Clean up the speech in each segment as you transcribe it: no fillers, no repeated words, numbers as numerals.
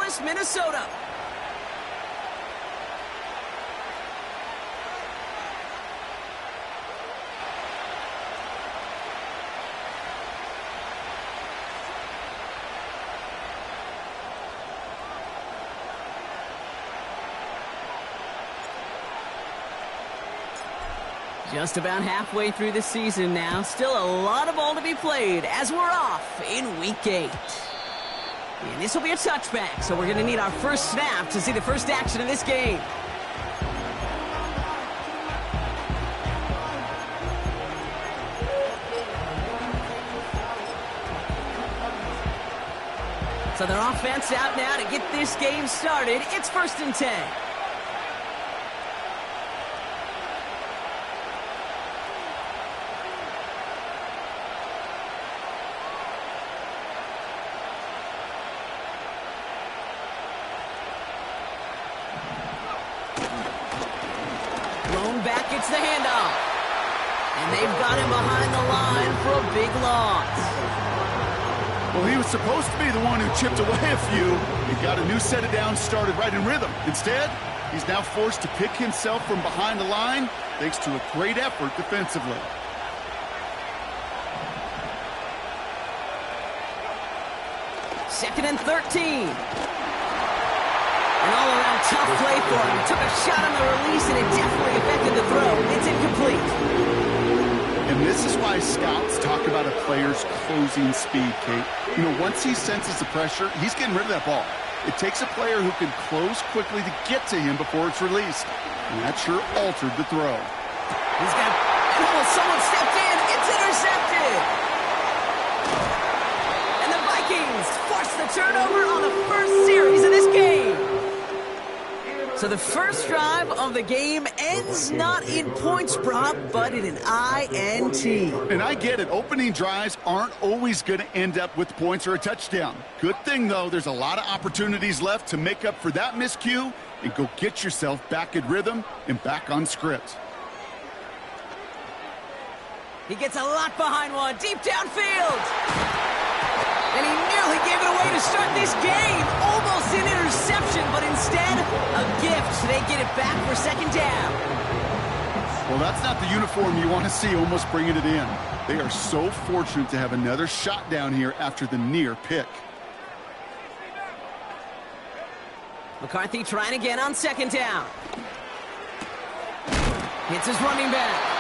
Louis, Minnesota. Just about halfway through the season now. Still a lot of ball to be played as we're off in Week 8. And this will be a touchback, so we're going to need our first snap to see the first action of this game. So their offense out now to get this game started. It's 1st and 10. Back gets the handoff. And they've got him behind the line for a big loss. Well, he was supposed to be the one who chipped away a few. He got a new set of downs started right in rhythm. Instead, he's now forced to pick himself from behind the line thanks to a great effort defensively. Second and 13. An all-around tough play for him. He took a shot on the release, and it definitely affected the throw. It's incomplete. And this is why scouts talk about a player's closing speed, Kate. You know, once he senses the pressure, he's getting rid of that ball. It takes a player who can close quickly to get to him before it's released. And that sure altered the throw. He's got... Oh, someone stepped in. It's intercepted. And the Vikings force the turnover on the first series of this game. So the first drive of the game ends not in points, Brock, but in an INT. And I get it. Opening drives aren't always going to end up with points or a touchdown. Good thing, though, there's a lot of opportunities left to make up for that miscue and go get yourself back in rhythm and back on script. He gets a lot behind one, deep downfield. And he nearly gave it away to start this game. Almost an interception, but instead, a gift. They get it back for second down. Well, that's not the uniform you want to see almost bringing it in. They are so fortunate to have another shot down here after the near pick. McCarthy trying again on second down. Hits his running back.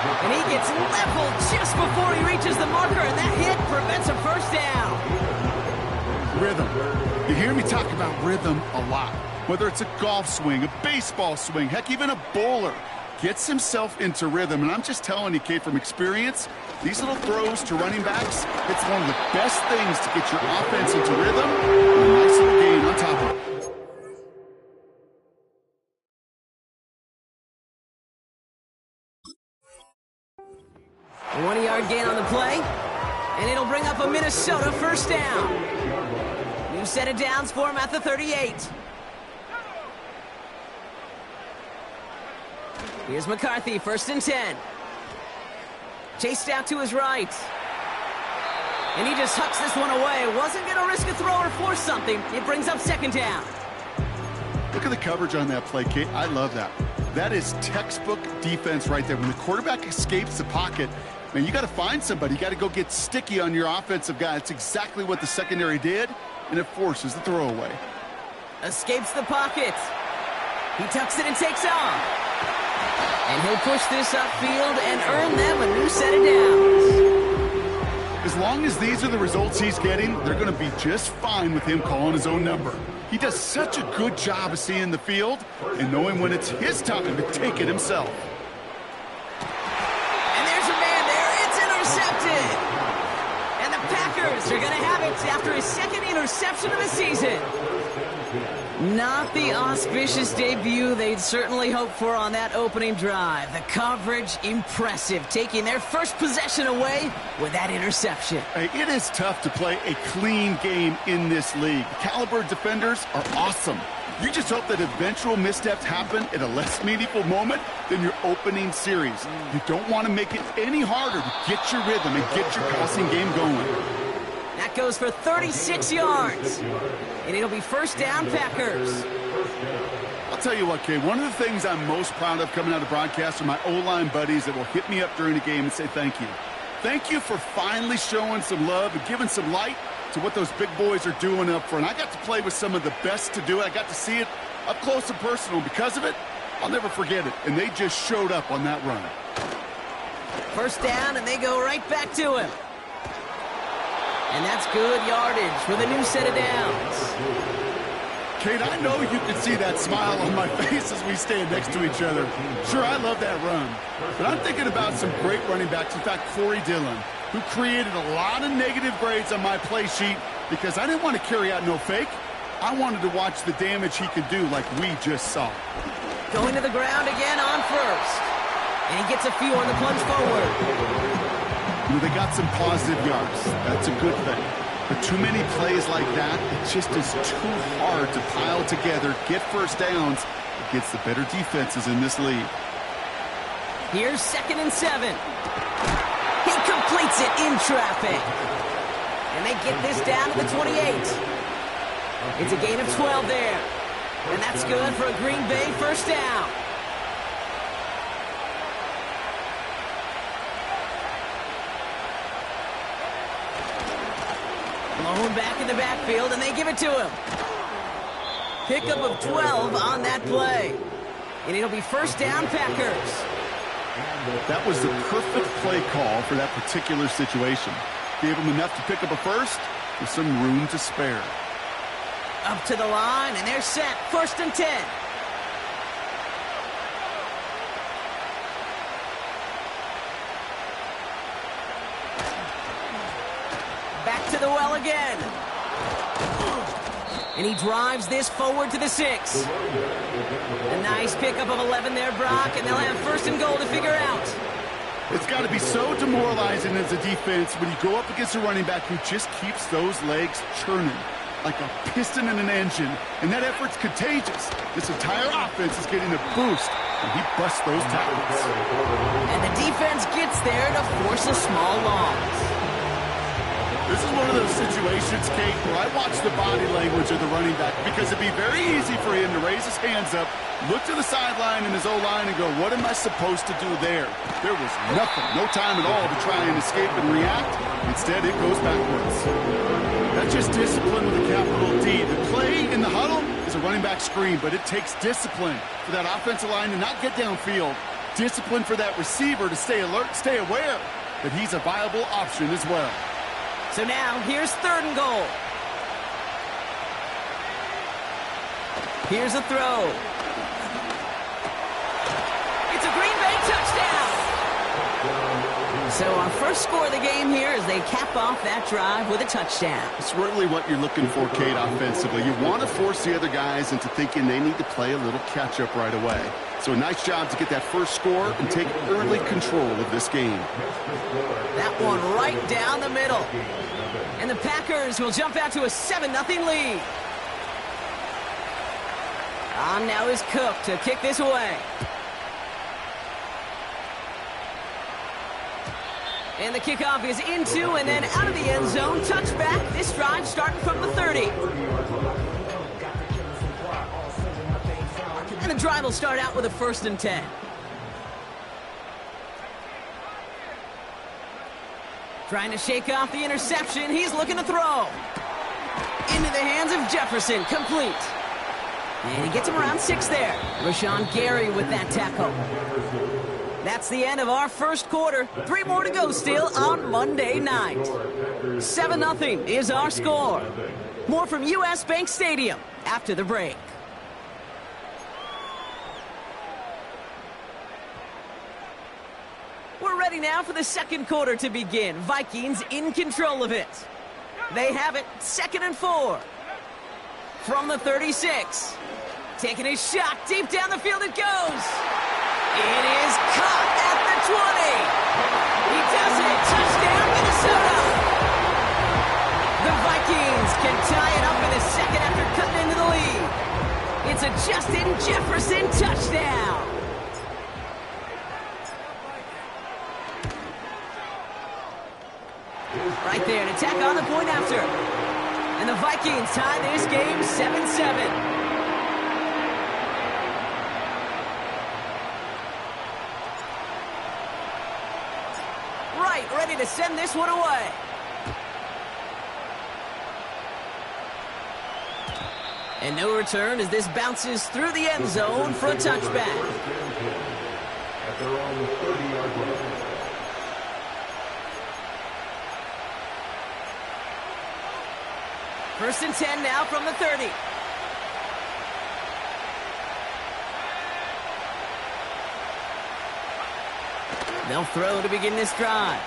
And he gets leveled just before he reaches the marker, and that hit prevents a first down. Rhythm. You hear me talk about rhythm a lot. Whether it's a golf swing, a baseball swing, heck, even a bowler gets himself into rhythm. And I'm just telling you, Kate, from experience, these little throws to running backs, it's one of the best things to get your offense into rhythm and a nice little gain on top of it. A 1-yard gain on the play, and it'll bring up a Minnesota first down. New set of downs for him at the 38. Here's McCarthy, 1st and 10. Chased out to his right. And he just hucks this one away. Wasn't going to risk a throw or force something. It brings up second down. Look at the coverage on that play, Kate. I love that. That is textbook defense right there. When the quarterback escapes the pocket, man, you got to find somebody. You got to go get sticky on your offensive guy. That's exactly what the secondary did, and it forces the throwaway. Escapes the pocket. He tucks it and takes off. And he'll push this upfield and earn them a new set of downs. As long as these are the results he's getting, they're going to be just fine with him calling his own number. He does such a good job of seeing the field and knowing when it's his time to take it himself. And there's a man there. It's intercepted. And the Packers are going to have it after his second interception of the season. Not the auspicious debut they'd certainly hoped for on that opening drive. The coverage, impressive, taking their first possession away with that interception. Hey, it is tough to play a clean game in this league. Caliber defenders are awesome. You just hope that eventual missteps happen at a less meaningful moment than your opening series. You don't want to make it any harder to get your rhythm and get your passing game going. That goes for 36 yards. And it'll be first down, Packers. I'll tell you what, Kay, one of the things I'm most proud of coming out of broadcast are my O-line buddies that will hit me up during the game and say thank you. Thank you for finally showing some love and giving some light to what those big boys are doing up front. I got to play with some of the best to do it. I got to see it up close and personal. Because of it, I'll never forget it. And they just showed up on that run. First down, and they go right back to him. And that's good yardage for the new set of downs. Kate, I know you can see that smile on my face as we stand next to each other. Sure, I love that run. But I'm thinking about some great running backs. In fact, Corey Dillon, who created a lot of negative grades on my play sheet because I didn't want to carry out no fake. I wanted to watch the damage he could do like we just saw. Going to the ground again on first. And he gets a few on the plunge forward. They got some positive yards. That's a good thing. But too many plays like that, it just is too hard to pile together, get first downs against the better defenses in this league. Here's 2nd and 7. He completes it in traffic. And they get this down to the 28. It's a gain of 12 there. And that's good for a Green Bay first down. Malone back in the backfield, and they give it to him. Pickup of 12 on that play. And it'll be first down, Packers. That was the perfect play call for that particular situation. Gave him enough to pick up a first with some room to spare. Up to the line, and they're set. 1st and 10. Back to the well again. And he drives this forward to the 6. A nice pickup of 11 there, Brock, and they'll have 1st and goal to figure out. It's got to be so demoralizing as a defense when you go up against a running back who just keeps those legs churning like a piston in an engine, and that effort's contagious. This entire offense is getting a boost, and he busts those tackles. And the defense gets there to force a small loss. This is one of those situations, Kate, where I watch the body language of the running back because it'd be very easy for him to raise his hands up, look to the sideline in his O-line and go, what am I supposed to do there? There was nothing, no time at all to try and escape and react. Instead, it goes backwards. That's just discipline with a capital D. The play in the huddle is a running back screen, but it takes discipline for that offensive line to not get downfield. Discipline for that receiver to stay alert, stay aware that he's a viable option as well. So now, here's 3rd and goal. Here's a throw. It's a Green Bay touchdown. So our first score of the game here as they cap off that drive with a touchdown. It's really what you're looking for, Kate, offensively. You want to force the other guys into thinking they need to play a little catch-up right away. So a nice job to get that first score and take early control of this game. That one right down the middle. And the Packers will jump out to a 7-0 lead. On now is Cook to kick this away. And the kickoff is into and then out of the end zone. Touchback. This drive starting from the 30. And the drive will start out with a 1st and 10. Trying to shake off the interception. He's looking to throw. Into the hands of Jefferson. Complete. And he gets him around 6 there. Rashawn Gary with that tackle. That's the end of our first quarter. 3 more to go still on Monday night. 7-0 is our score. More from U.S. Bank Stadium after the break. We're ready now for the second quarter to begin. Vikings in control of it. They have it, 2nd and 4. From the 36. Taking a shot deep down the field it goes. It is caught at the 20. He does it. Touchdown, Minnesota. The Vikings can tie it up in the second after cutting into the lead. It's a Justin Jefferson touchdown. Right there to tack on the point after. And the Vikings tie this game 7-7. Right, ready to send this one away. And no return as this bounces through the end zone for a touchback. At their own 30-yard line. First and 10 now from the 30. They'll throw to begin this drive.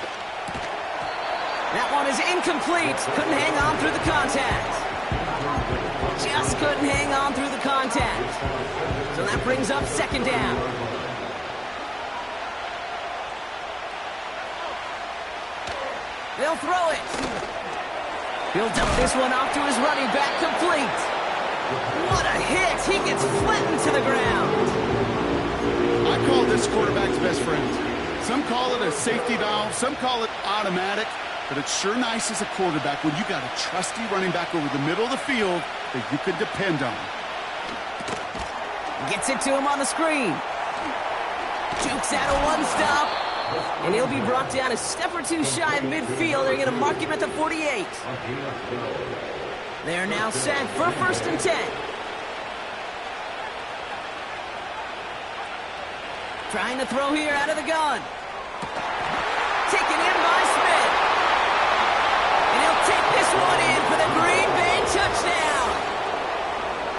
That one is incomplete. Couldn't hang on through the contact. Just couldn't hang on through the contact. So that brings up second down. They'll throw it. He'll dump this one off to his running back, complete. What a hit. He gets flattened to the ground. I call this quarterback's best friend. Some call it a safety valve, some call it automatic, but it's sure nice as a quarterback when you got a trusty running back over the middle of the field that you can depend on. Gets it to him on the screen. Jukes out a one-stop, and he'll be brought down a step or two shy of midfield. They're going to mark him at the 48. They're now set for first and 10. Trying to throw here out of the gun. Taken in by Smith. And he'll take this one in for the Green Bay touchdown.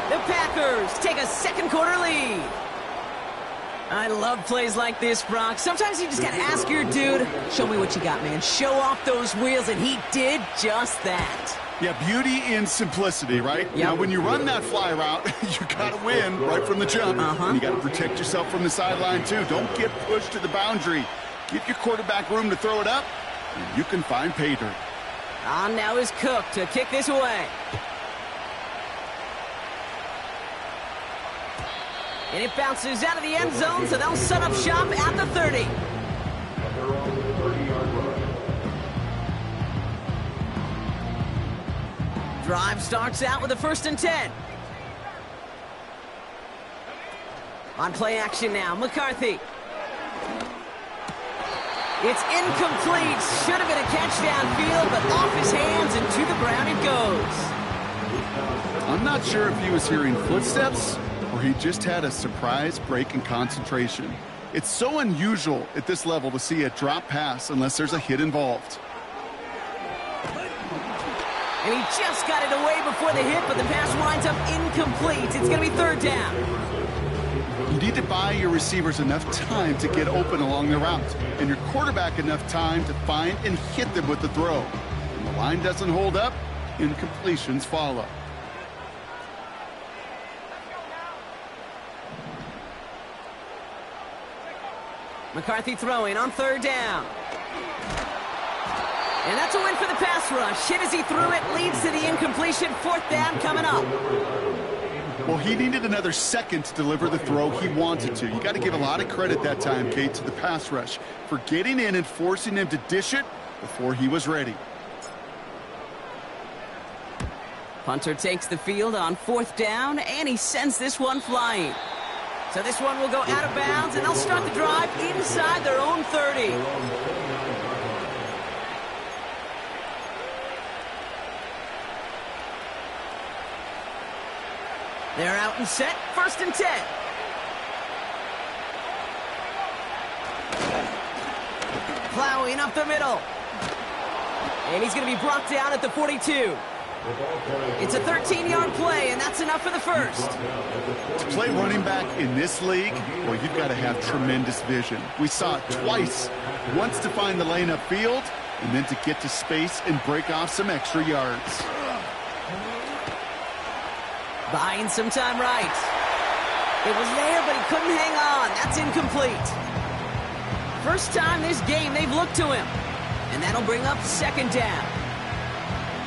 The Packers take a second quarter lead. I love plays like this, Brock. Sometimes you just got to ask your dude, show me what you got, man. Show off those wheels, and he did just that. Yeah, beauty in simplicity, right? Yep. Now, when you run that fly route, you got to win right from the jump. You got to protect yourself from the sideline, too. Don't get pushed to the boundary. Give your quarterback room to throw it up, and you can find pay dirt. On now is Cook to kick this away. And it bounces out of the end zone, so they'll set up shop at the 30. At their own 30-yard line. Drive starts out with a first and 10. On play action now, McCarthy. It's incomplete. Should have been a catch downfield, but off his hands and to the ground it goes. I'm not sure if he was hearing footsteps or he just had a surprise break in concentration. It's so unusual at this level to see a drop pass unless there's a hit involved. And he just got it away before the hit, but the pass winds up incomplete. It's going to be third down. You need to buy your receivers enough time to get open along the route, and your quarterback enough time to find and hit them with the throw. When the line doesn't hold up, incompletions follow. McCarthy throwing on third down. And that's a win for the pass rush. Hit as he threw it, leads to the incompletion. Fourth down coming up. Well, he needed another second to deliver the throw he wanted to. You got to give a lot of credit that time, Kate, to the pass rush for getting in and forcing him to dish it before he was ready. Punter takes the field on fourth down, and he sends this one flying. So this one will go out of bounds, and they'll start the drive inside their own 30. They're out and set, first and 10. Plowing up the middle. And he's going to be brought down at the 42. It's a 13-yard play, and that's enough for the first. To play running back in this league, well, you've got to have tremendous vision. We saw it twice. Once to find the lane upfield, and then to get to space and break off some extra yards. Buying some time right. It was there, but he couldn't hang on. That's incomplete. First time this game they've looked to him. And that'll bring up second down.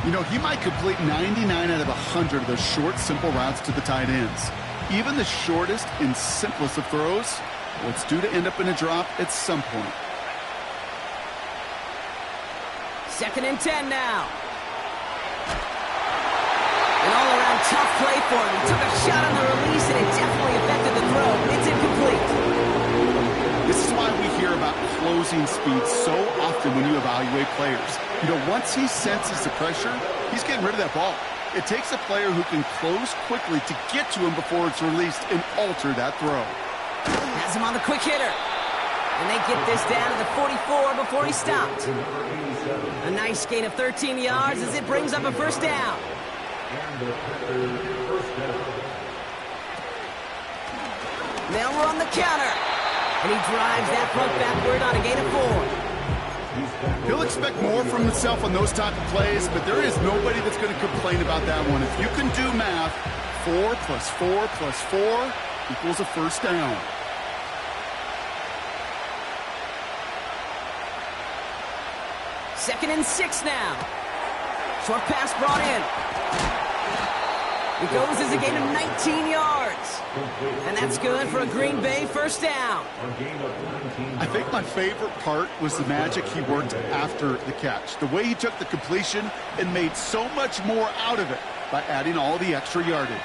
You know, he might complete 99 out of 100 of those short, simple routes to the tight ends. Even the shortest and simplest of throws, well, it's due to end up in a drop at some point. 2nd and 10 now. An all-around tough play for him. He took a shot on the release, and it definitely affected the throw. It's incomplete. This is why we hear about closing speed so often when you evaluate players. You know, once he senses the pressure, he's getting rid of that ball. It takes a player who can close quickly to get to him before it's released and alter that throw. Has him on the quick hitter. And they get this down to the 44 before he stopped. A nice gain of 13 yards as it brings up a first down. Now we're on the counter. And he drives that front backward on a gain of 4. He'll expect more from himself on those type of plays, but there is nobody that's going to complain about that one. If you can do math, 4 plus 4 plus 4 equals a first down. Second and 6 now. Short pass brought in. It goes as a gain of 19 yards. And that's good for a Green Bay first down. I think my favorite part was the magic he worked after the catch. The way he took the completion and made so much more out of it by adding all the extra yardage.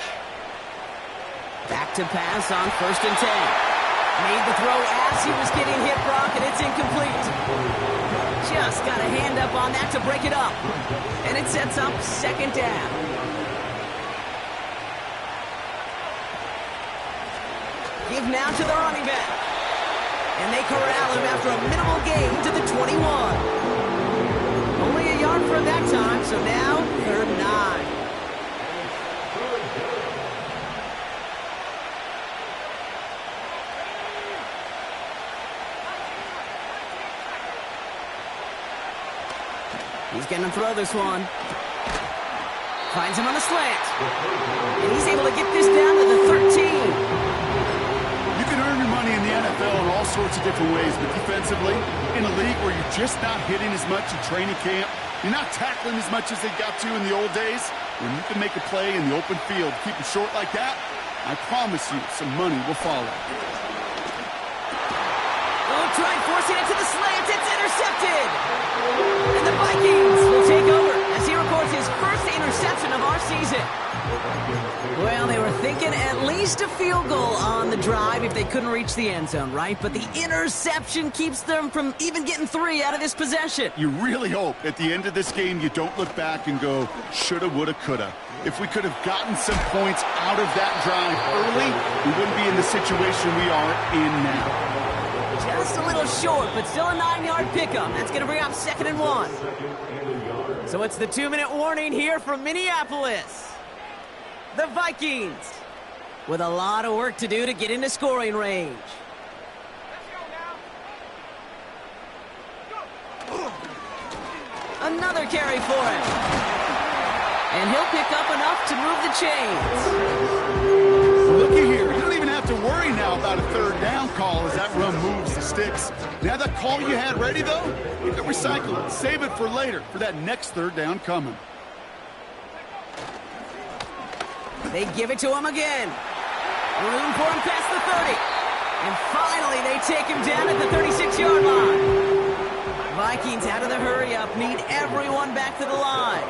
Back to pass on 1st and 10. Made the throw as he was getting hit, Brock, and it's incomplete. Just got a hand up on that to break it up. And it sets up 2nd down. Give now to the running back. And they corral him after a minimal gain to the 21. Only a yard for that time, so now 3rd and 9. He's going to throw this one. Finds him on a slant. And he's able to get this down to the 13. You can earn your money in the NFL in all sorts of different ways, but defensively, in a league where you're just not hitting as much in training camp, you're not tackling as much as they got to in the old days, when you can make a play in the open field, keep it short like that, I promise you some money will follow. Oh, try forcing it to the slant. It's intercepted. And the Vikings will take over as he records his first interception of our season. Well, they were thinking at least a field goal on the drive if they couldn't reach the end zone, right? But the interception keeps them from even getting 3 out of this possession. You really hope at the end of this game you don't look back and go, shoulda, woulda, coulda. If we could have gotten some points out of that drive early, we wouldn't be in the situation we are in now. Just a little short, but still a 9-yard pickup. That's going to bring up 2nd and 1. So it's the 2-minute warning here from Minneapolis. The Vikings with a lot of work to do to get into scoring range. Another carry for him. And he'll pick up enough to move the chains. Looky here. You don't even have to worry now about a 3rd down call as that run moves the sticks. Now that call you had ready, though, you can recycle it. Save it for later for that next 3rd down coming. They give it to him again. Room for him past the 30. And finally, they take him down at the 36-yard line. Vikings out of the hurry-up, need everyone back to the line.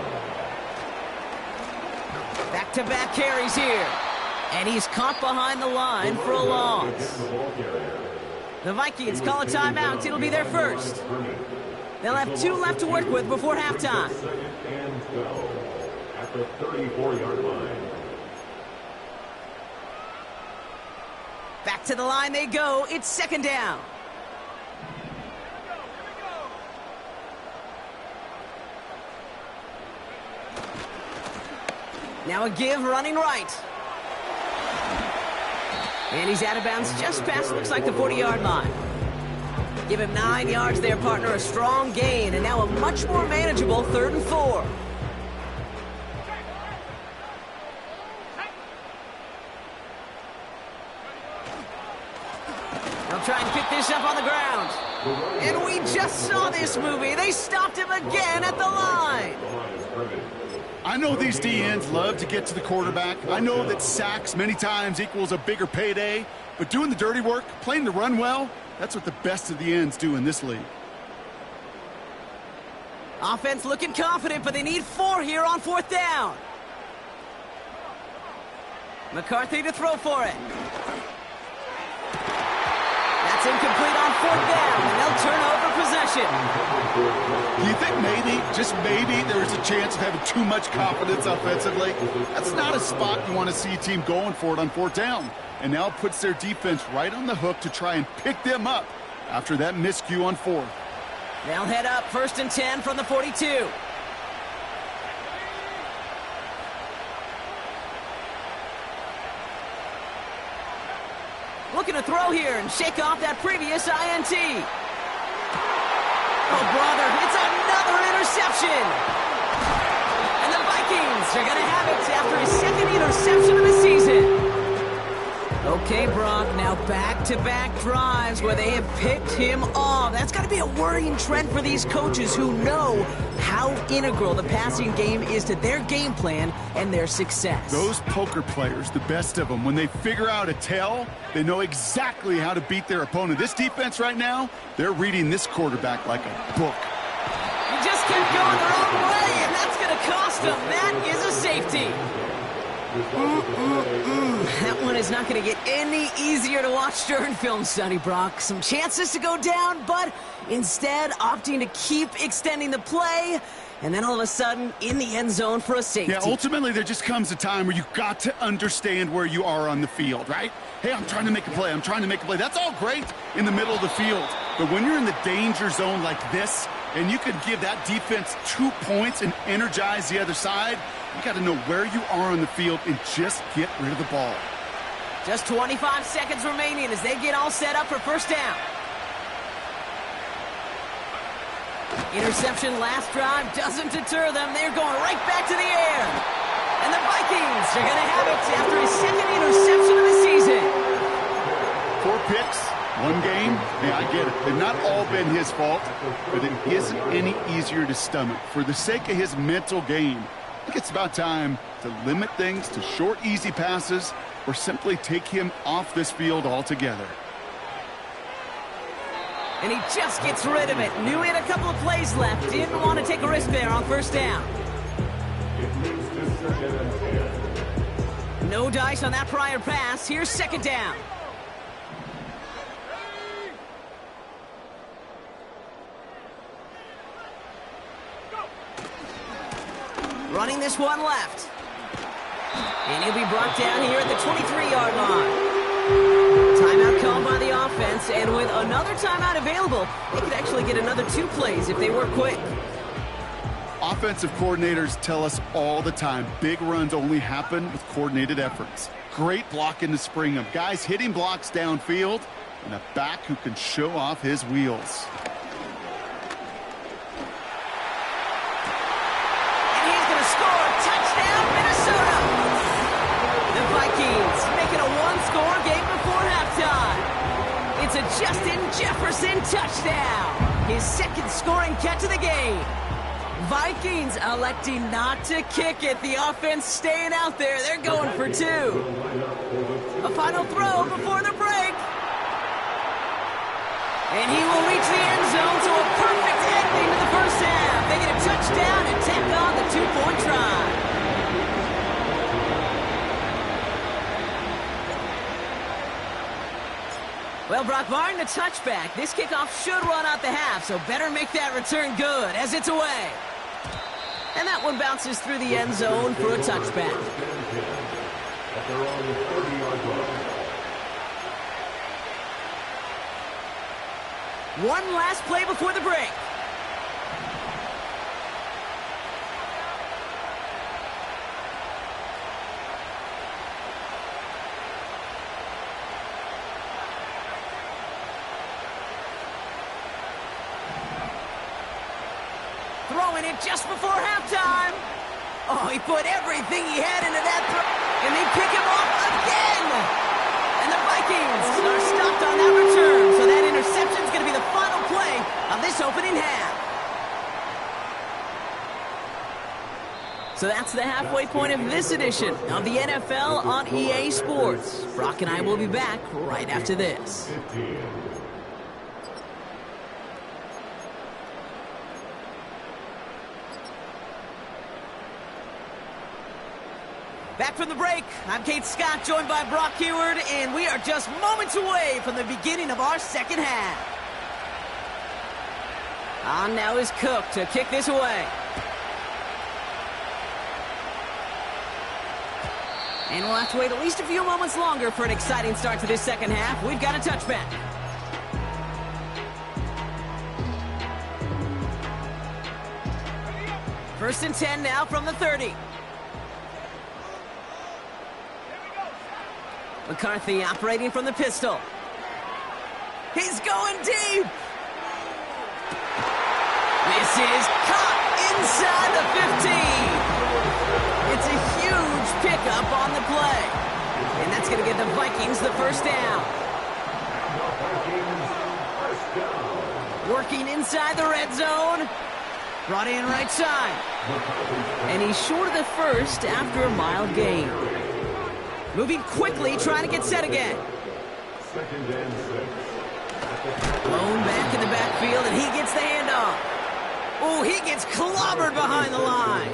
Back-to-back carries here. And he's caught behind the line for a loss. The Vikings call a timeout. It'll be their first. They'll have 2 left to work with before halftime. At the 34-yard line. Back to the line they go. It's 2nd down. Now a give running right. And he's out of bounds just past, looks like, the 40-yard line. Give him 9 yards there, partner. A strong gain. And now a much more manageable 3rd and 4. They'll try and pick this up on the ground. And we just saw this movie. They stopped him again at the line. I know these DNs love to get to the quarterback. I know that sacks many times equals a bigger payday. But doing the dirty work, playing the run well, that's what the best of the ends do in this league. Offense looking confident, but they need 4 here on 4th down. McCarthy to throw for it. That's incomplete on 4th down, and they'll turn over possession. Do you think maybe, just maybe, there is a chance of having too much confidence offensively? That's not a spot you want to see a team going for it on 4th down. And now it puts their defense right on the hook to try and pick them up after that miscue on 4th. They'll head up 1st and 10 from the 42. Looking to throw here and shake off that previous INT. Oh, brother, it's another interception. And the Vikings are going to have it after his 2nd interception of the season. Okay, Brock, now back-to-back drives where they have picked him off. That's got to be a worrying trend for these coaches who know how integral the passing game is to their game plan and their success. Those poker players, the best of them, when they figure out a tell, they know exactly how to beat their opponent. This defense right now, they're reading this quarterback like a book. He just kept going the wrong way, and that's going to cost them. That is a safety. That one is not going to get any easier to watch during film study, Brock. Some chances to go down, but instead opting to keep extending the play, and then all of a sudden in the end zone for a safety. Yeah, ultimately there just comes a time where you've got to understand where you are on the field, right? Hey, I'm trying to make a play. I'm trying to make a play. That's all great in the middle of the field. But when you're in the danger zone like this, and you can give that defense 2 points and energize the other side, you got to know where you are on the field and just get rid of the ball. Just 25 seconds remaining as they get all set up for 1st down. Interception last drive doesn't deter them. They're going right back to the air. And the Vikings are going to have it after his 2nd interception of the season. 4 picks, 1 game. Hey, I get it. They've not all been his fault, but it isn't any easier to stomach. For the sake of his mental game, I think it's about time to limit things to short, easy passes or simply take him off this field altogether. And he just gets rid of it. Knew he had a couple of plays left. Didn't want to take a risk there on 1st down. No dice on that prior pass. Here's 2nd down. Running this one left. And he'll be brought down here at the 23-yard line. Timeout called by the offense, and with another timeout available, they could actually get another 2 plays if they work quick. Offensive coordinators tell us all the time, big runs only happen with coordinated efforts. Great block in the spring of guys hitting blocks downfield, and a back who can show off his wheels. It's a Justin Jefferson touchdown. His 2nd scoring catch of the game. Vikings electing not to kick it. The offense staying out there. They're going for 2. A final throw before the break. And he will reach the end zone, so a perfect ending to the 1st half. They get a touchdown and tack on the 2-point try. Well, Brock, barring the touchback, this kickoff should run out the half, so better make that return good as it's away. And that one bounces through the end zone for a touchback. One last play before the break. Throwing it just before halftime. Oh, he put everything he had into that throw. And they pick him off again. And the Vikings are stopped on that return. So that interception is going to be the final play of this opening half. So that's the halfway point of this edition of the NFL on EA Sports. Brock and I will be back right after this. Back from the break, I'm Kate Scott, joined by Brock Heward, and we are just moments away from the beginning of our second half. On now is Cook to kick this away. And we'll have to wait at least a few moments longer for an exciting start to this second half. We've got a touchback. First and 10 now from the 30. McCarthy operating from the pistol. He's going deep. This is caught inside the 15. It's a huge pickup on the play. And that's going to get the Vikings the first down. Working inside the red zone. Brought in right side. And he's short of the first after a mild gain. Moving quickly, trying to get set again. Blown back in the backfield, and he gets the handoff. Oh, he gets clobbered behind the line.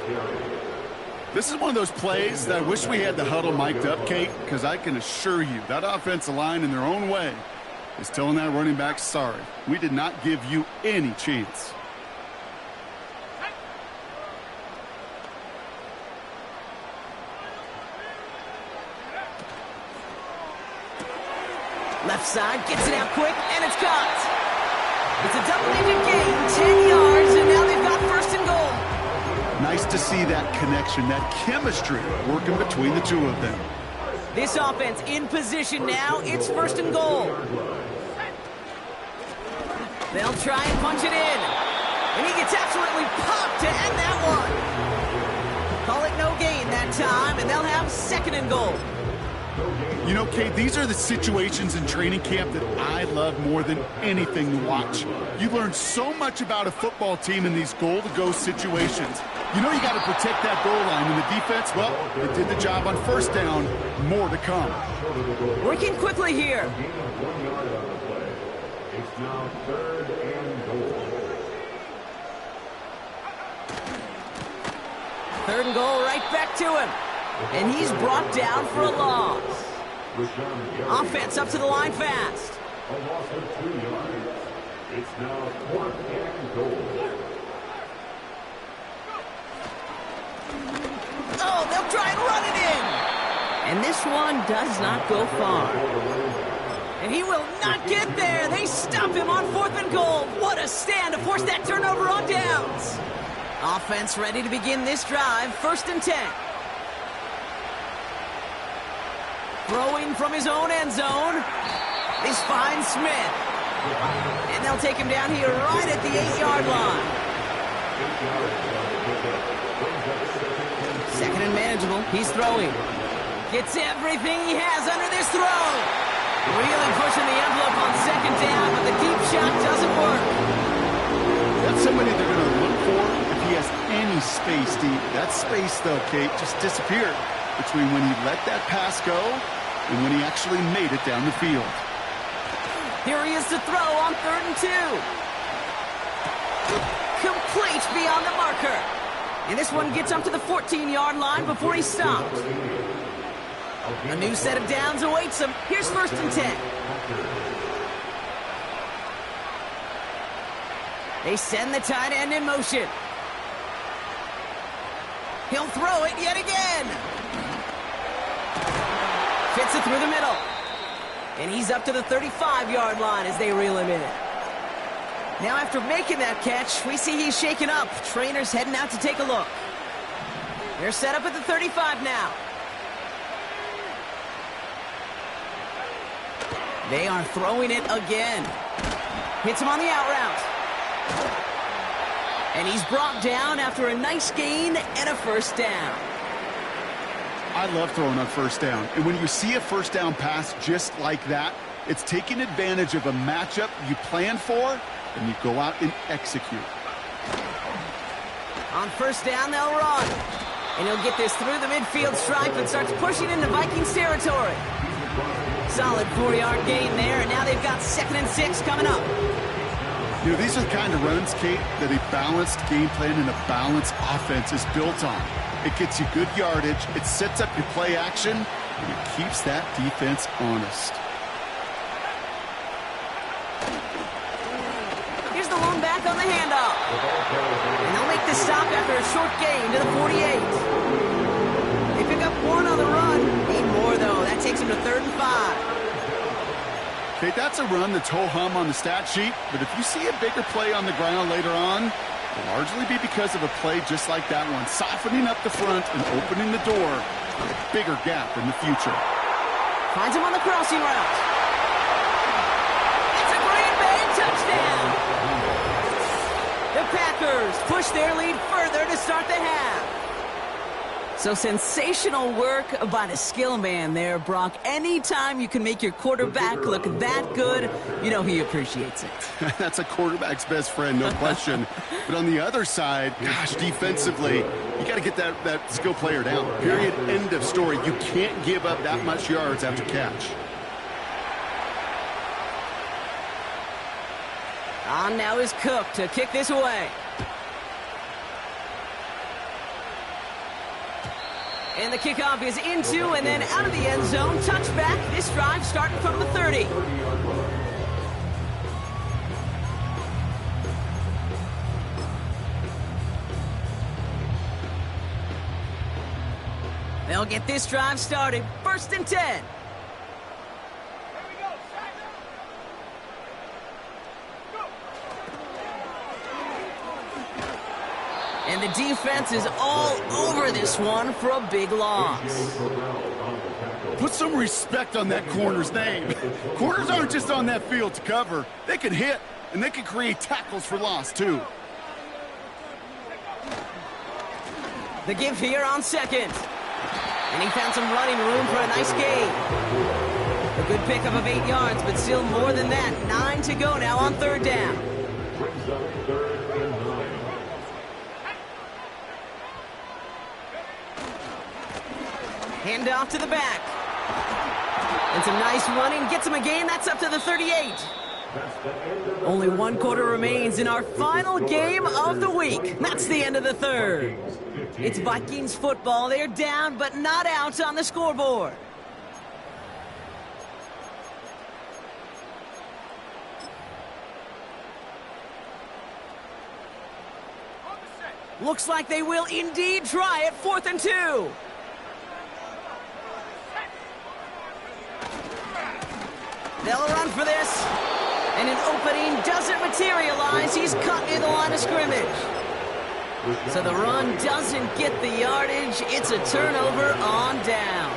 This is one of those plays that I wish we had the huddle mic'd up, Kate, because I can assure you that offensive line in their own way is telling that running back, sorry, we did not give you any chance. Left side, gets it out quick, and it's caught. It's a double-digit gain, 10 yards, and now they've got first and goal. Nice to see that connection, that chemistry working between the two of them. This offense in position now. It's first and goal. They'll try and punch it in. And he gets absolutely popped to end that one. Call it no gain that time, and they'll have second and goal. You know, Kate, these are the situations in training camp that I love more than anything to watch. You learn so much about a football team in these goal-to-go situations. You know you got to protect that goal line, and the defense, well, they did the job on first down. More to come. Working quickly here. It's now third and goal. Third and goal right back to him. And he's brought down for a loss. Offense up to the line fast. A loss of 2 yards. It's now fourth and goal. Oh, they'll try and run it in. And this one does not go far. And he will not get there. They stop him on fourth and goal. What a stand to force that turnover on downs. Offense ready to begin this drive. First and 10. Throwing from his own end zone. This finds Smith. And they'll take him down here right at the 8-yard line. Second and manageable. He's throwing. Gets everything he has under this throw. Really pushing the envelope on second down, but the deep shot doesn't work. That's somebody they're going to look for if he has any space deep. That space, though, Kate, just disappeared between when he let that pass go and when he actually made it down the field. Here he is to throw on third and 2. Complete beyond the marker. And this one gets up to the 14-yard line before he's stopped. A new set of downs awaits him. Here's first and 10. They send the tight end in motion. He'll throw it yet again. Fits it through the middle. And he's up to the 35-yard line as they reel him in. Now after making that catch, we see he's shaken up. Trainers heading out to take a look. They're set up at the 35 now. They are throwing it again. Hits him on the out route. And he's brought down after a nice gain and a first down. I love throwing on first down. And when you see a first down pass just like that, it's taking advantage of a matchup you plan for, and you go out and execute. On first down, they'll run. And he'll get this through the midfield stripe and starts pushing into Vikings territory. Solid 4-yard gain there, and now they've got second and 6 coming up. You know, these are the kind of runs, Kate, that a balanced game plan and a balanced offense is built on. It gets you good yardage, it sets up your play action, and it keeps that defense honest. Here's the lone back on the handoff. And they'll make the stop after a short gain to the 48. They pick up one on the run. Need more, though. That takes them to 3rd and 5. Okay, that's a run that's ho-hum on the stat sheet, but if you see a bigger play on the ground later on, it'll largely be because of a play just like that one, softening up the front and opening the door for a bigger gap in the future. Finds him on the crossing route. It's a Green Bay touchdown! The Packers push their lead further to start the half. So sensational work by the skill man there, Brock. Anytime you can make your quarterback look that good, you know he appreciates it. That's a quarterback's best friend, no question. But on the other side, gosh, defensively, you got to get that skill player down. Period. End of story. You can't give up that much yards after catch. On now is Cook to kick this away. And the kickoff is into and then out of the end zone. Touchback. This drive starting from the 30. They'll get this drive started. 1st and 10. And the defense is all over this one for a big loss. Put some respect on that corner's name. Corners aren't just on that field to cover. They can hit, and they can create tackles for loss, too. The give here on 2nd. And he found some running room for a nice gain. A good pickup of 8 yards, but still more than that. 9 to go now on 3rd down. Brings up 3rd and 9. Hand off to the back. And some nice running. Gets him a gain. That's up to the 38. Only 1 quarter remains in our final game of the week. That's the end of the 3rd. It's Vikings football. They're down, but not out on the scoreboard. Looks like they will indeed try it. 4th and 2. They'll run for this. And an opening doesn't materialize. He's cut near the line of scrimmage. So the run doesn't get the yardage. It's a turnover on down.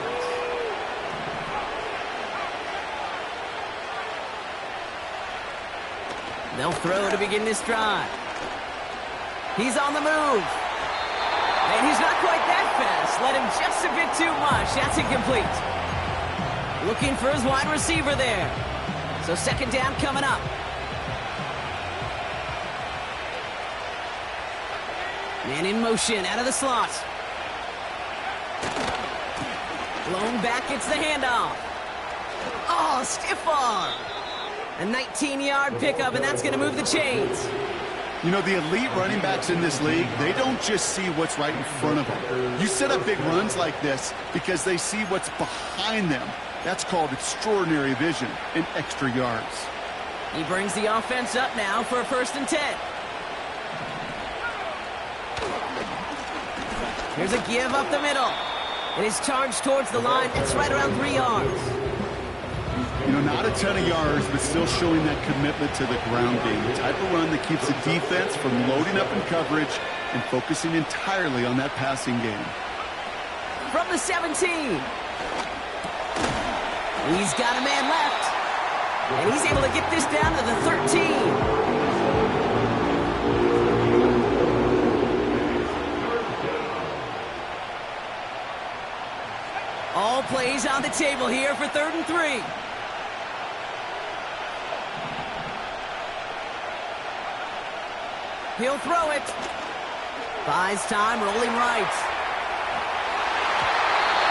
They'll throw to begin this drive. He's on the move. And he's not quite that fast. Let him just a bit too much. That's incomplete. Looking for his wide receiver there. So 2nd down coming up. Man in motion out of the slot. Blown back, it's the handoff. Oh, stiff arm. A 19-yard pickup, and that's going to move the chains. You know, the elite running backs in this league, they don't just see what's right in front of them. You set up big runs like this because they see what's behind them. That's called extraordinary vision and extra yards. He brings the offense up now for a 1st and 10. Here's a give up the middle. It is charged towards the line. It's right around 3 yards. You know, not a ton of yards, but still showing that commitment to the ground game. The type of run that keeps the defense from loading up in coverage and focusing entirely on that passing game. From the 17. He's got a man left. And he's able to get this down to the 13. All plays on the table here for 3rd and 3. He'll throw it. Buys time, rolling right.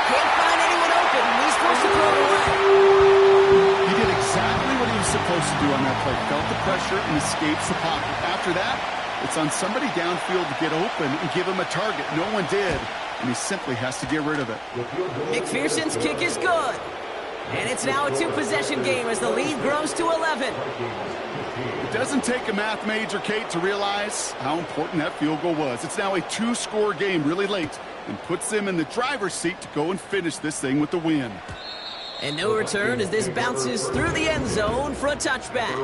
Can't find anyone open. He's forced to throw it away. He did exactly what he was supposed to do on that that play. Felt the pressure and escapes the pocket. After that, it's on somebody downfield to get open and give him a target. No one did, and he simply has to get rid of it. McPherson's kick is good. And it's now a two-possession game as the lead grows to 11. It doesn't take a math major, Kate, to realize how important that field goal was. It's now a two-score game really late and puts them in the driver's seat to go and finish this thing with the win. And no return as this bounces through the end zone for a touchback.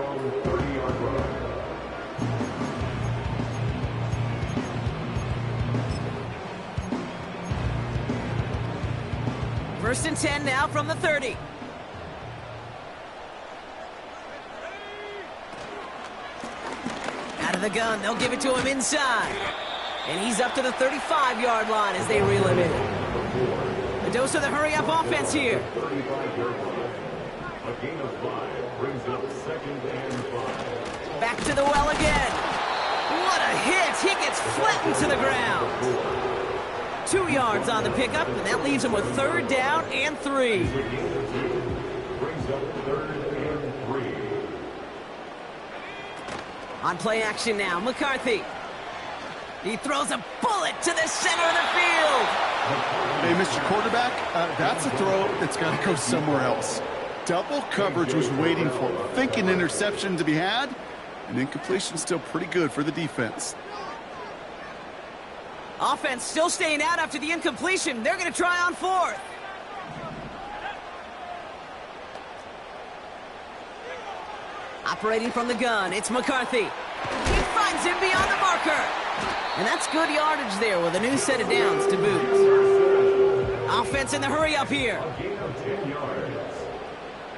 First and 10 now from the 30. Out of the gun, they'll give it to him inside. And he's up to the 35-yard line as they reel him in. A dose of the hurry-up offense here. A gain of 5 brings up 2nd and 5. Back to the well again. What a hit! He gets flattened to the ground. 2 yards on the pickup, and that leaves him with 3rd down and 3. Brings up 3rd and 3. On play action now, McCarthy. He throws a bullet to the center of the field. Hey, Mr. Quarterback, that's a throw that's got to go somewhere else. Double coverage was waiting for it. Thinking interception to be had, and incompletion still pretty good for the defense. Offense still staying out after the incompletion. They're going to try on 4th. Operating from the gun, it's McCarthy. He finds him beyond the marker. And that's good yardage there with a new set of downs to boot. Offense in the hurry up here. A gain of 10 yards.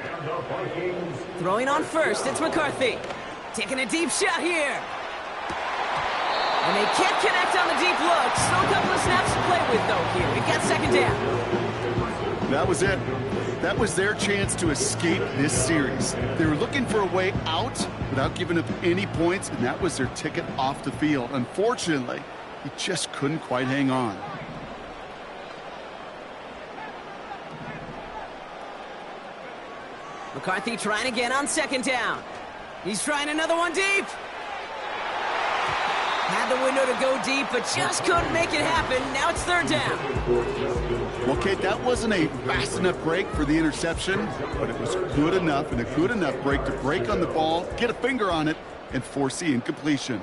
And the Vikings. Throwing on first, it's McCarthy. Taking a deep shot here. And they can't connect on the deep look. Still a couple of snaps to play with, though, here. We've got 2nd down. That was it. That was their chance to escape this series. They were looking for a way out without giving up any points, and that was their ticket off the field. Unfortunately, he just couldn't quite hang on. McCarthy trying again on 2nd down. He's trying another one deep. Had the window to go deep, but just couldn't make it happen. Now it's 3rd down. Well, Kate, that wasn't a fast enough break for the interception, but it was good enough and a good enough break to break on the ball, get a finger on it, and force the incompletion.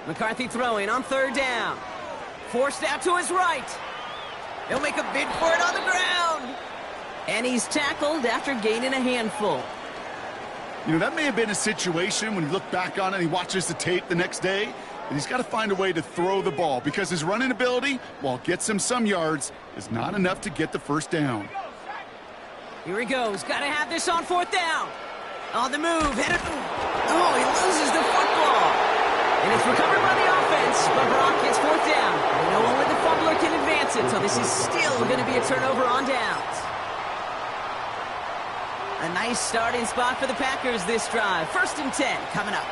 McCarthy throwing on 3rd down. Forced out to his right. He'll make a bid for it on the ground. And he's tackled after gaining a handful. You know, that may have been a situation when you look back on it and he watches the tape the next day, and he's got to find a way to throw the ball because his running ability, while it gets him some yards, is not enough to get the 1st down. Here he goes. Got to have this on 4th down. On the move. Headed. Oh, he loses the football. And it's recovered by the offense, but Brock gets 4th down. We know only the fumbler can advance it, so this is still going to be a turnover on downs. A nice starting spot for the Packers this drive. 1st and 10 coming up.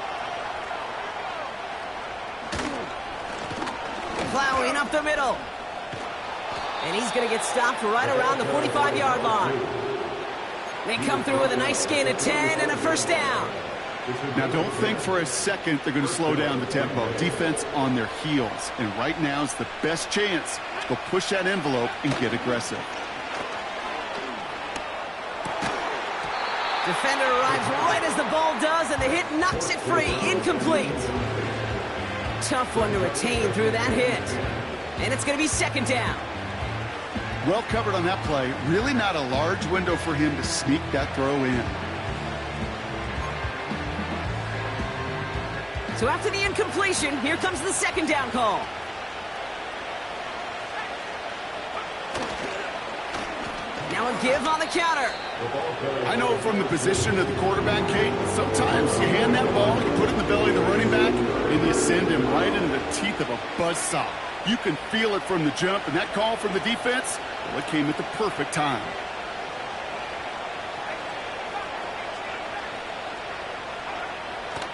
Plowing up the middle. And he's going to get stopped right around the 45-yard line. They come through with a nice gain of 10 and a 1st down. Now, don't think for a second they're going to slow down the tempo. Defense on their heels. And right now is the best chance to go push that envelope and get aggressive. Defender arrives right as the ball does, and the hit knocks it free. Incomplete. Tough one to retain through that hit. And it's going to be 2nd down. Well covered on that play. Really not a large window for him to sneak that throw in. So after the incompletion, here comes the 2nd down call. Now a give on the counter. I know from the position of the quarterback, Kate, sometimes you hand that ball, you put it in the belly of the running back, and you send him right into the teeth of a buzzsaw. You can feel it from the jump, and that call from the defense, well, it came at the perfect time.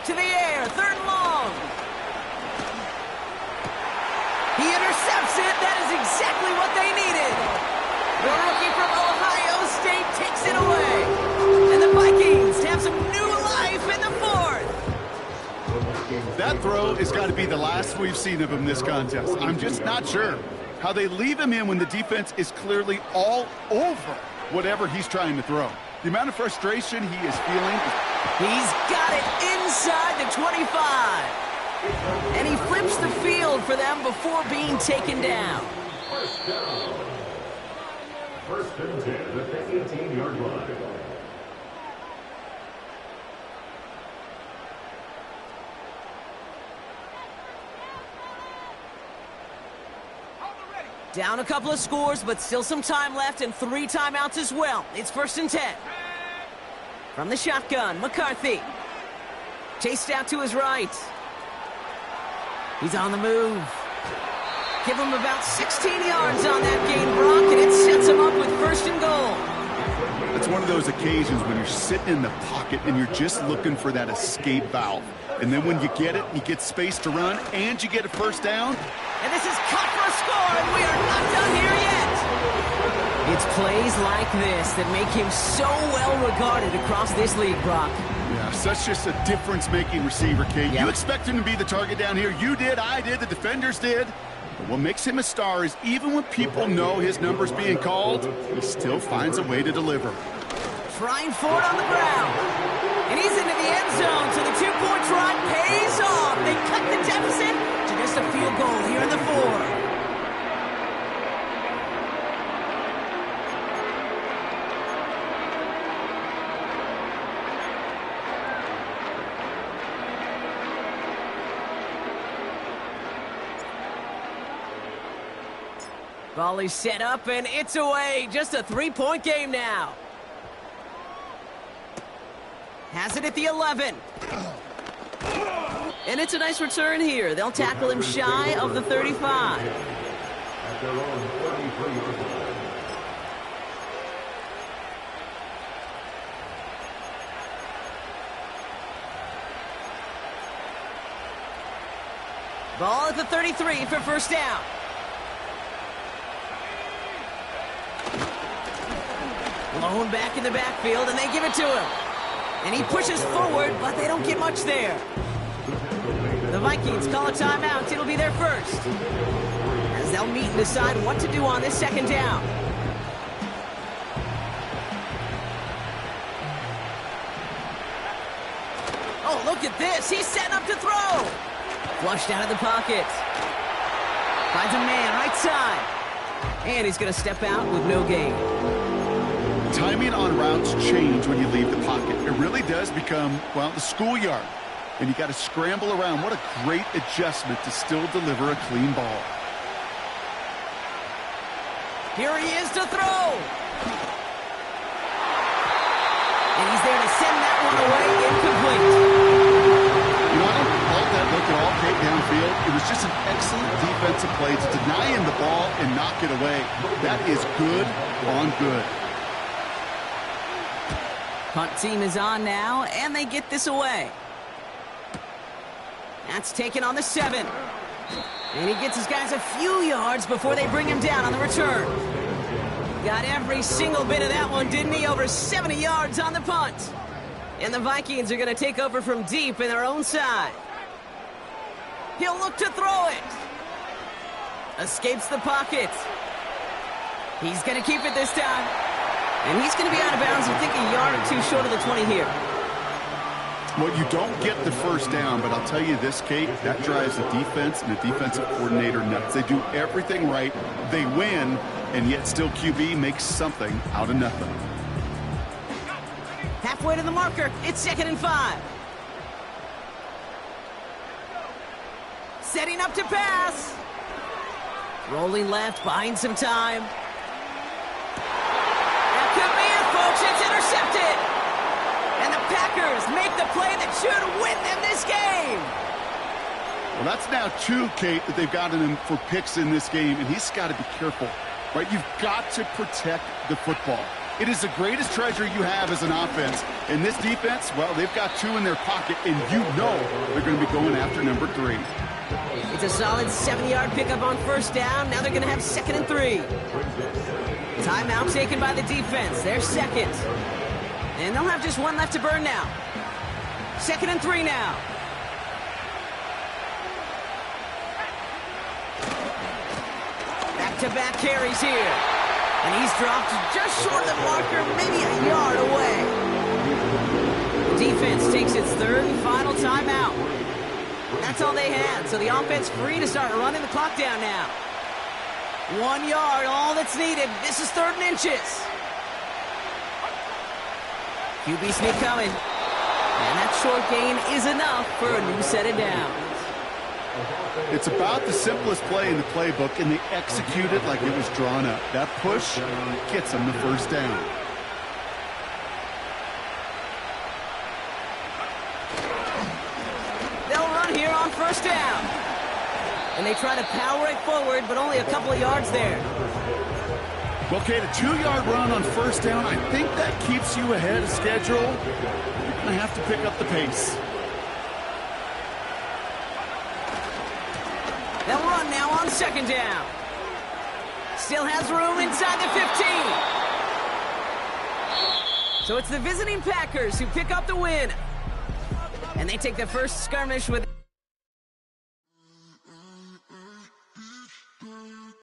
To the air, 3rd and long. He intercepts it. That is exactly what they needed. The rookie from Ohio State takes it away. That throw has got to be the last we've seen of him this contest. I'm just not sure how they leave him in when the defense is clearly all over whatever he's trying to throw. The amount of frustration he is feeling. He's got it inside the 25. And he flips the field for them before being taken down. First down. First and 10 at the 18-yard line. Down a couple of scores, but still some time left and 3 timeouts as well. It's first and 10. From the shotgun, McCarthy. Chased out to his right. He's on the move. Give him about 16 yards on that gain, Brock, and it sets him up with first and goal. It's one of those occasions when you're sitting in the pocket and you're just looking for that escape valve. And then when you get it, you get space to run, and you get a first down. And this is cut for a score, and we are not done here yet. It's plays like this that make him so well regarded across this league, Brock. Yeah, such just a difference-making receiver, Kate. Yep. You expect him to be the target down here. You did, I did, the defenders did. But what makes him a star is even when people know his number's being called, he still finds a way to deliver. Trying for it on the ground. And he's into the end zone, so the 2-point try pays off. They cut the deficit to just a field goal here in the 4. Volley set up, and it's away. Just a 3-point game now. Has it at the 11. And it's a nice return here. They'll tackle him shy of the 35. At their own 33-yard line. Ball at the 33 for first down. Blown back in the backfield, and they give it to him. And he pushes forward, but they don't get much there. The Vikings call a timeout. It'll be their first, as they'll meet and decide what to do on this second down. Oh, look at this. He's setting up to throw. Flushed out of the pocket. Finds a man right side. And he's going to step out with no gain. Timing on routes change when you leave the pocket. It really does become, well, the schoolyard. And you got to scramble around. What a great adjustment to still deliver a clean ball. Here he is to throw. And he's there to send that one away, incomplete. You know, I don't fault that look at all, Kate, downfield. It was just an excellent defensive play to deny him the ball and knock it away. That is good on good. Punt team is on now, and they get this away. That's taken on the 7. And he gets his guys a few yards before they bring him down on the return. Got every single bit of that one, didn't he? Over 70 yards on the punt. And the Vikings are going to take over from deep in their own side. He'll look to throw it. Escapes the pocket. He's going to keep it this time. And he's going to be out of bounds, I think, a yard or two short of the 20 here. Well, you don't get the first down, but I'll tell you this, Kate, that drives the defense and the defensive coordinator nuts. They do everything right. They win, and yet still QB makes something out of nothing. Halfway to the marker. It's 2nd and 5. Setting up to pass. Rolling left, buying some time. That could be it, folks. It's intercepted. And the Packers make the play that should win them this game. Well, that's now 2, Kate, that they've gotten him for picks in this game, and he's got to be careful, right? You've got to protect the football. It is the greatest treasure you have as an offense. And this defense, well, they've got 2 in their pocket, and you know they're going to be going after number 3. It's a solid 7-yard pickup on first down. Now they're going to have 2nd and 3. Timeout taken by the defense. They're second. And they'll have just 1 left to burn now. 2nd and 3 now. back-to-back carries here. And he's dropped just short of the marker, maybe a yard away. The defense takes its third and final timeout. That's all they had, so the offense free to start running the clock down now. 1 yard, all that's needed. This is 3rd and inches. QB sneak coming. And that short gain is enough for a new set of downs. It's about the simplest play in the playbook, and they execute it like it was drawn up. That push gets them the first down. They'll run here on 1st down. And they try to power it forward, but only a couple of yards there. Well, Kate, a 2-yard run on 1st down, I think that keeps you ahead of schedule. You're going to have to pick up the pace. They'll run now on 2nd down. Still has room inside the 15. So it's the visiting Packers who pick up the win. And they take the first skirmish with